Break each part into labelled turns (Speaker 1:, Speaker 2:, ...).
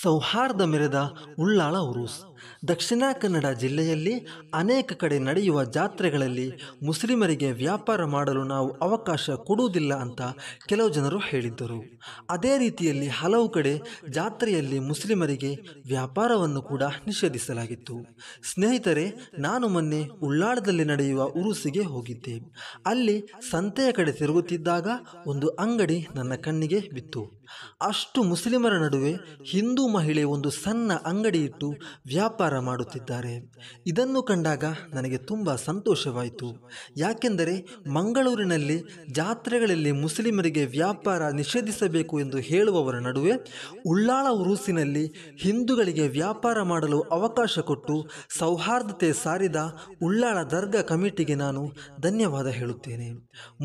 Speaker 1: ಸೌಹಾರ್ದ ಮೆರೆದ ಉಳ್ಳಾಳ ಉರೂಸ್. ದಕ್ಷಿಣ ಕನ್ನಡ ಜಿಲ್ಲೆಯಲ್ಲಿ ಅನೇಕ ಕಡೆ ನಡೆಯುವ ಜಾತ್ರೆಗಳಲ್ಲಿ ಮುಸ್ಲಿಮರಿಗೆ ವ್ಯಾಪಾರ ಮಾಡಲು ನಾವು ಅವಕಾಶ ಕೊಡುವುದಿಲ್ಲ ಅಂತ ಕೆಲವು ಜನರು ಹೇಳಿದ್ದರು. ಅದೇ ರೀತಿಯಲ್ಲಿ ಹಲವು ಕಡೆ ಜಾತ್ರೆಯಲ್ಲಿ ಮುಸ್ಲಿಮರಿಗೆ ವ್ಯಾಪಾರವನ್ನು ಕೂಡ ನಿಷೇಧಿಸಲಾಗಿತ್ತು. ಸ್ನೇಹಿತರೆ, ನಾನು ಮೊನ್ನೆ ಉಳ್ಳಾಳದಲ್ಲಿ ನಡೆಯುವ ಉರೂಸಿಗೆ ಹೋಗಿದ್ದೆ. ಅಲ್ಲಿ ಸಂತೆಯ ಕಡೆ ತಿರುಗುತ್ತಿದ್ದಾಗ ಒಂದು ಅಂಗಡಿ ನನ್ನ ಕಣ್ಣಿಗೆ ಬಿತ್ತು. ಅಷ್ಟು ಮುಸ್ಲಿಮರ ನಡುವೆ ಹಿಂದೂ ಮಹಿಳೆ ಒಂದು ಸಣ್ಣ ಅಂಗಡಿ ಇಟ್ಟು ವ್ಯಾಪಾರ ಮಾಡುತ್ತಿದ್ದಾರೆ. ಇದನ್ನು ಕಂಡಾಗ ನನಗೆ ತುಂಬ ಸಂತೋಷವಾಯಿತು. ಯಾಕೆಂದರೆ ಮಂಗಳೂರಿನಲ್ಲಿ ಜಾತ್ರೆಗಳಲ್ಲಿ ಮುಸ್ಲಿಮರಿಗೆ ವ್ಯಾಪಾರ ನಿಷೇಧಿಸಬೇಕು ಎಂದು ಹೇಳುವವರ ನಡುವೆ ಉಳ್ಳಾಳ ಉರೂಸಿನಲ್ಲಿ ಹಿಂದೂಗಳಿಗೆ ವ್ಯಾಪಾರ ಮಾಡಲು ಅವಕಾಶ ಕೊಟ್ಟು ಸೌಹಾರ್ದತೆ ಸಾರಿದ ಉಳ್ಳಾಳ ದರ್ಗಾ ಕಮಿಟಿಗೆ ನಾನು ಧನ್ಯವಾದ ಹೇಳುತ್ತೇನೆ.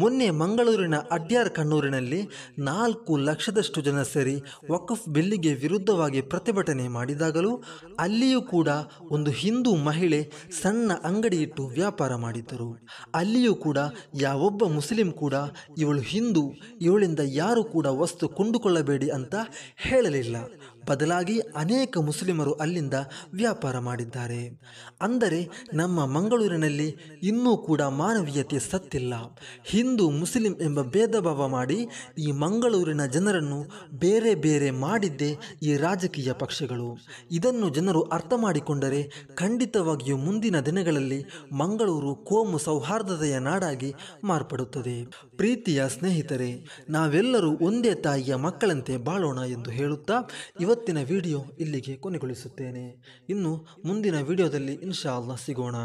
Speaker 1: ಮೊನ್ನೆ ಮಂಗಳೂರಿನ ಅಡ್ಯಾರ್ ಕಣ್ಣೂರಿನಲ್ಲಿ 4 ಲಕ್ಷದಷ್ಟು ಜನ ಸೇರಿ ವಕ್ಫ್ ಬಿಲ್ಲಿಗೆ ವಿರುದ್ಧವಾಗಿ ಪ್ರತಿಭಟನೆ ಮಾಡಿದಾಗಲೂ ಅಲ್ಲಿಯೂ ಕೂಡ ಒಂದು ಹಿಂದೂ ಮಹಿಳೆ ಸಣ್ಣ ಅಂಗಡಿ ಇಟ್ಟು ವ್ಯಾಪಾರ ಮಾಡಿದ್ದರು. ಅಲ್ಲಿಯೂ ಕೂಡ ಯಾವೊಬ್ಬ ಮುಸ್ಲಿಂ ಕೂಡ ಇವಳು ಹಿಂದೂ, ಇವಳಿಂದ ಯಾರು ಕೂಡ ವಸ್ತು ಕೊಂಡುಕೊಳ್ಳಬೇಡಿ ಅಂತ ಹೇಳಲಿಲ್ಲ. ಬದಲಾಗಿ ಅನೇಕ ಮುಸ್ಲಿಮರು ಅಲ್ಲಿಂದ ವ್ಯಾಪಾರ ಮಾಡಿದ್ದಾರೆ. ಅಂದರೆ ನಮ್ಮ ಮಂಗಳೂರಿನಲ್ಲಿ ಇನ್ನೂ ಕೂಡ ಮಾನವೀಯತೆ ಸತ್ತಿಲ್ಲ. ಹಿಂದೂ ಮುಸ್ಲಿಂ ಎಂಬ ಭೇದ ಭಾವ ಮಾಡಿ ಈ ಮಂಗಳೂರಿನ ಜನರನ್ನು ಬೇರೆ ಬೇರೆ ಮಾಡಿದ್ದೇ ಈ ರಾಜಕೀಯ ಪಕ್ಷಗಳು. ಇದನ್ನು ಜನರು ಅರ್ಥ ಮಾಡಿಕೊಂಡರೆ ಖಂಡಿತವಾಗಿಯೂ ಮುಂದಿನ ದಿನಗಳಲ್ಲಿ ಮಂಗಳೂರು ಕೋಮು ಸೌಹಾರ್ದತೆಯ ನಾಡಾಗಿ ಮಾರ್ಪಡುತ್ತದೆ. ಪ್ರೀತಿಯ ಸ್ನೇಹಿತರೆ, ನಾವೆಲ್ಲರೂ ಒಂದೇ ತಾಯಿಯ ಮಕ್ಕಳಂತೆ ಬಾಳೋಣ ಎಂದು ಹೇಳುತ್ತಾ ಇವತ್ತಿನ ವಿಡಿಯೋ ಇಲ್ಲಿಗೆ ಕೊನೆಗೊಳಿಸುತ್ತೇನೆ. ಇನ್ನು ಮುಂದಿನ ವಿಡಿಯೋದಲ್ಲಿ ಇನ್ಶಾ ಅಲ್ಲಾಹ್ ಸಿಗೋಣ.